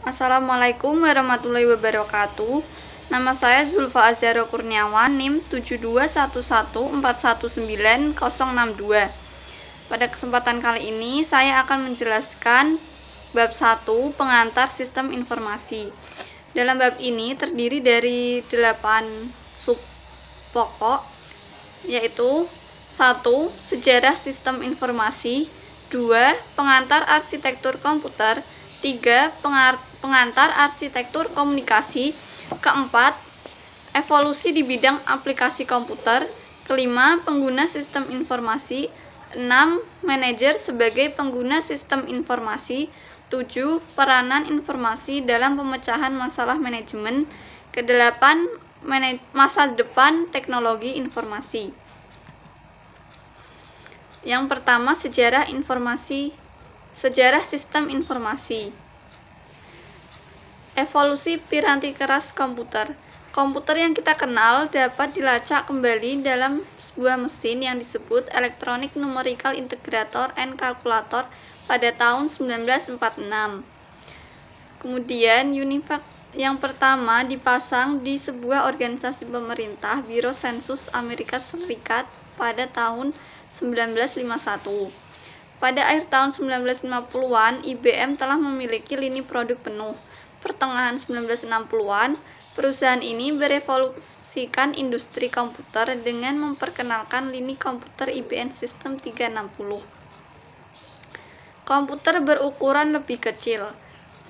Assalamualaikum warahmatullahi wabarakatuh. Nama saya Zulfa Azhara Kurniawan, NIM 7211419062. Pada kesempatan kali ini saya akan menjelaskan bab 1 pengantar sistem informasi. Dalam bab ini terdiri dari 8 sub pokok, yaitu 1. Sejarah sistem informasi, 2. Pengantar arsitektur komputer, 3. Pengantar arsitektur komunikasi, keempat, evolusi di bidang aplikasi komputer, kelima, pengguna sistem informasi, 6. Manajer sebagai pengguna sistem informasi, 7. Peranan informasi dalam pemecahan masalah manajemen, kedelapan, masa depan teknologi informasi. Yang pertama, sejarah sistem informasi. Evolusi piranti keras komputer. Komputer yang kita kenal dapat dilacak kembali dalam sebuah mesin yang disebut Electronic Numerical Integrator and Calculator pada tahun 1946. Kemudian UNIVAC yang pertama dipasang di sebuah organisasi pemerintah, Biro Sensus Amerika Serikat, pada tahun 1951. Pada akhir tahun 1950-an, IBM telah memiliki lini produk penuh. Pertengahan 1960-an, perusahaan ini berevolusikan industri komputer dengan memperkenalkan lini komputer IBM System 360. Komputer berukuran lebih kecil.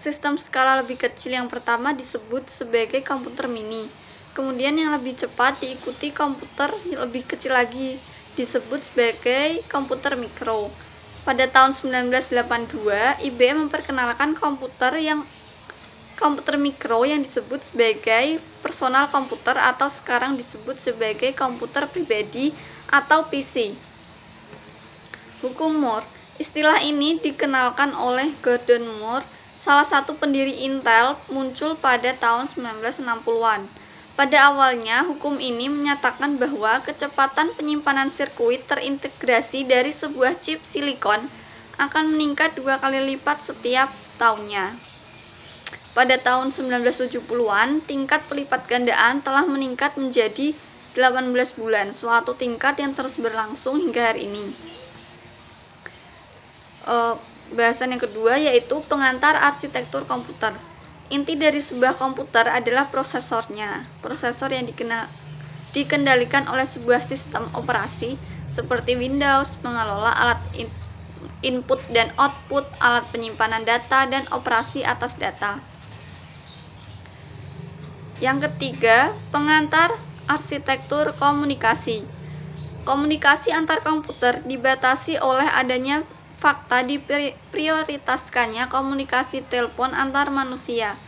Sistem skala lebih kecil yang pertama disebut sebagai komputer mini. Kemudian yang lebih cepat diikuti komputer lebih kecil lagi, disebut sebagai komputer mikro. Pada tahun 1982, IBM memperkenalkan komputer mikro yang disebut sebagai personal komputer atau sekarang disebut sebagai komputer pribadi atau PC. Hukum Moore. Istilah ini dikenalkan oleh Gordon Moore, salah satu pendiri Intel, muncul pada tahun 1960-an. Pada awalnya, hukum ini menyatakan bahwa kecepatan penyimpanan sirkuit terintegrasi dari sebuah chip silikon akan meningkat 2 kali lipat setiap tahunnya. Pada tahun 1970-an, tingkat pelipat gandaan telah meningkat menjadi 18 bulan, suatu tingkat yang terus berlangsung hingga hari ini. Bahasan yang kedua yaitu pengantar arsitektur komputer. Inti dari sebuah komputer adalah prosesornya. Prosesor yang dikendalikan oleh sebuah sistem operasi seperti Windows, mengelola alat input dan output, alat penyimpanan data, dan operasi atas data. Yang ketiga, pengantar arsitektur komunikasi. Komunikasi antar komputer dibatasi oleh adanya fakta diprioritaskannya komunikasi telepon antar manusia.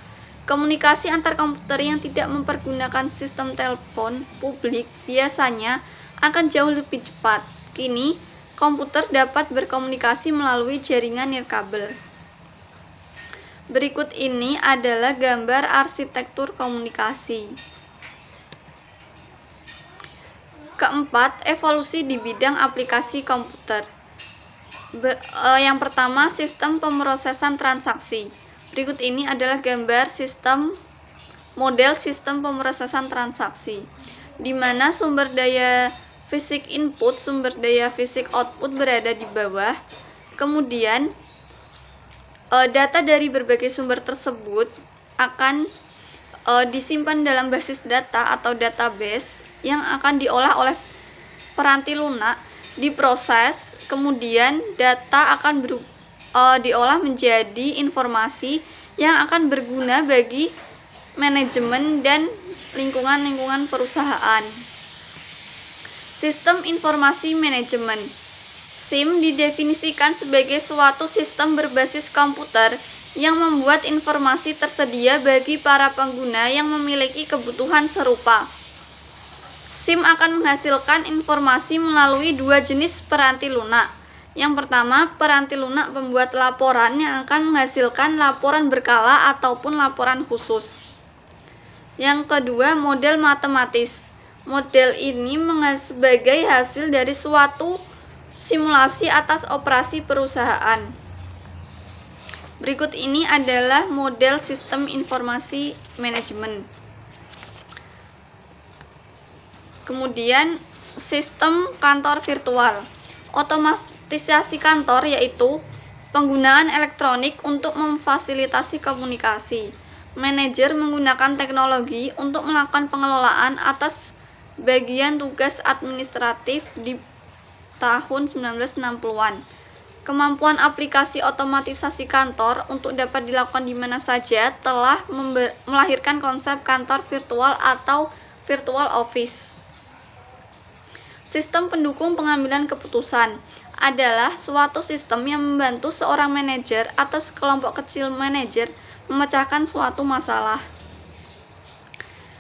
Komunikasi antar komputer yang tidak mempergunakan sistem telepon publik biasanya akan jauh lebih cepat. Kini, komputer dapat berkomunikasi melalui jaringan nirkabel. Berikut ini adalah gambar arsitektur komunikasi. Keempat, evolusi di bidang aplikasi komputer. Yang pertama, sistem pemrosesan transaksi. Berikut ini adalah gambar model sistem pemrosesan transaksi, di mana sumber daya fisik input, sumber daya fisik output berada di bawah. Kemudian, data dari berbagai sumber tersebut akan disimpan dalam basis data atau database yang akan diolah oleh peranti lunak, diproses. Kemudian data akan diolah menjadi informasi yang akan berguna bagi manajemen dan lingkungan perusahaan. Sistem informasi manajemen. SIM didefinisikan sebagai suatu sistem berbasis komputer yang membuat informasi tersedia bagi para pengguna yang memiliki kebutuhan serupa. SIM akan menghasilkan informasi melalui 2 jenis peranti lunak. Yang pertama, peranti lunak pembuat laporan yang akan menghasilkan laporan berkala ataupun laporan khusus. Yang kedua, model matematis. Model ini sebagai hasil dari suatu simulasi atas operasi perusahaan. Berikut ini adalah model sistem informasi manajemen. Kemudian sistem kantor virtual. Otomatisasi kantor yaitu penggunaan elektronik untuk memfasilitasi komunikasi. Manajer menggunakan teknologi untuk melakukan pengelolaan atas bagian tugas administratif di tahun 1960-an. Kemampuan aplikasi otomatisasi kantor untuk dapat dilakukan di mana saja telah melahirkan konsep kantor virtual atau virtual office. Sistem pendukung pengambilan keputusan adalah suatu sistem yang membantu seorang manajer atau sekelompok kecil manajer memecahkan suatu masalah.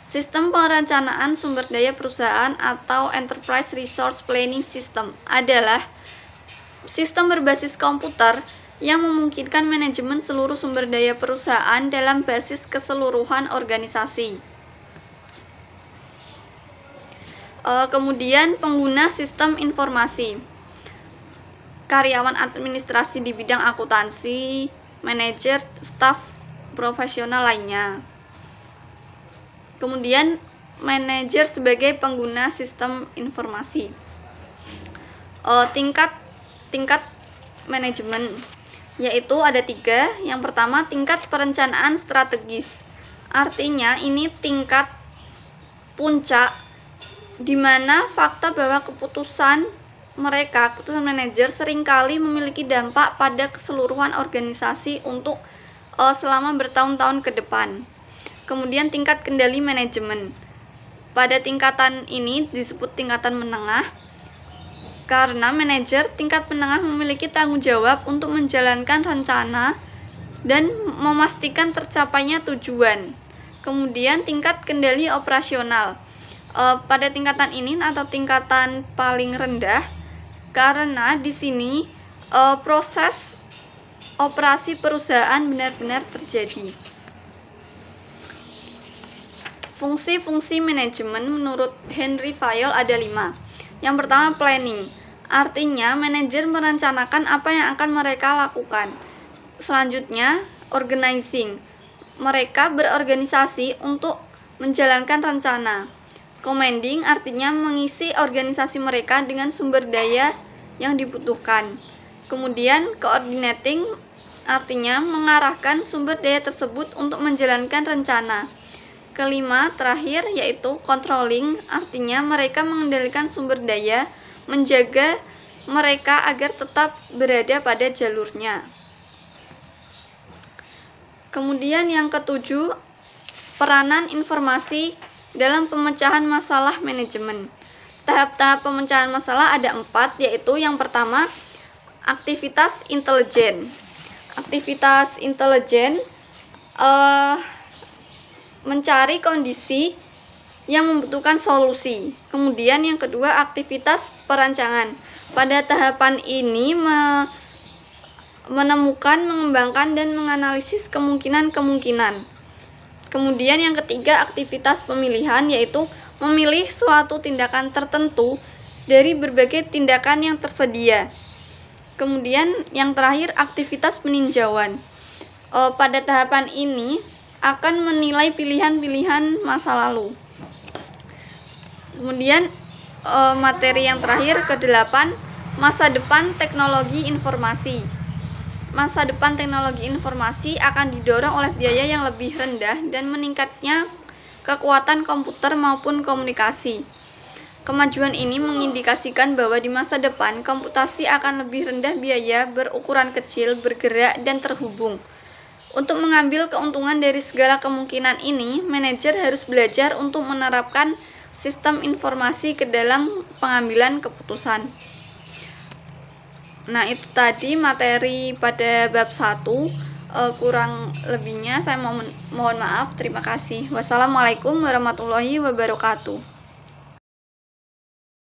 Sistem perencanaan sumber daya perusahaan atau Enterprise Resource Planning System adalah sistem berbasis komputer yang memungkinkan manajemen seluruh sumber daya perusahaan dalam basis keseluruhan organisasi. Kemudian pengguna sistem informasi, karyawan administrasi di bidang akuntansi, manajer, staf profesional lainnya. Kemudian manajer sebagai pengguna sistem informasi. Tingkat manajemen yaitu ada 3. Yang pertama, tingkat perencanaan strategis. Artinya ini tingkat puncak di mana fakta bahwa keputusan manajer seringkali memiliki dampak pada keseluruhan organisasi untuk selama bertahun-tahun ke depan. Kemudian tingkat kendali manajemen. Pada tingkatan ini disebut tingkatan menengah karena manajer tingkat menengah memiliki tanggung jawab untuk menjalankan rencana dan memastikan tercapainya tujuan. Kemudian tingkat kendali operasional. Pada tingkatan ini atau tingkatan paling rendah karena di sini proses operasi perusahaan benar-benar terjadi. Fungsi-fungsi manajemen menurut Henry Fayol ada 5. Yang pertama, planning. Artinya manajer merencanakan apa yang akan mereka lakukan. Selanjutnya, organizing. Mereka berorganisasi untuk menjalankan rencana. Commanding artinya mengisi organisasi mereka dengan sumber daya yang dibutuhkan. Kemudian coordinating artinya mengarahkan sumber daya tersebut untuk menjalankan rencana. Kelima, terakhir yaitu controlling artinya mereka mengendalikan sumber daya, menjaga mereka agar tetap berada pada jalurnya. Kemudian yang ketujuh, peranan informasi dalam pemecahan masalah manajemen. Tahap-tahap pemecahan masalah ada 4, yaitu yang pertama, aktivitas intelijen. Aktivitas intelijen mencari kondisi yang membutuhkan solusi. Kemudian yang kedua, aktivitas perancangan. Pada tahapan ini menemukan, mengembangkan, dan menganalisis kemungkinan-kemungkinan. Kemudian yang ketiga, aktivitas pemilihan, yaitu memilih suatu tindakan tertentu dari berbagai tindakan yang tersedia. Kemudian yang terakhir, aktivitas peninjauan. Pada tahapan ini akan menilai pilihan-pilihan masa lalu. Kemudian materi yang terakhir ke-8, masa depan teknologi informasi. Masa depan teknologi informasi akan didorong oleh biaya yang lebih rendah dan meningkatnya kekuatan komputer maupun komunikasi. Kemajuan ini mengindikasikan bahwa di masa depan komputasi akan lebih rendah biaya, berukuran kecil, bergerak, dan terhubung. Untuk mengambil keuntungan dari segala kemungkinan ini, manajer harus belajar untuk menerapkan sistem informasi ke dalam pengambilan keputusan. Nah, itu tadi materi pada bab 1. Kurang lebihnya saya mohon maaf. Terima kasih. Wassalamualaikum warahmatullahi wabarakatuh.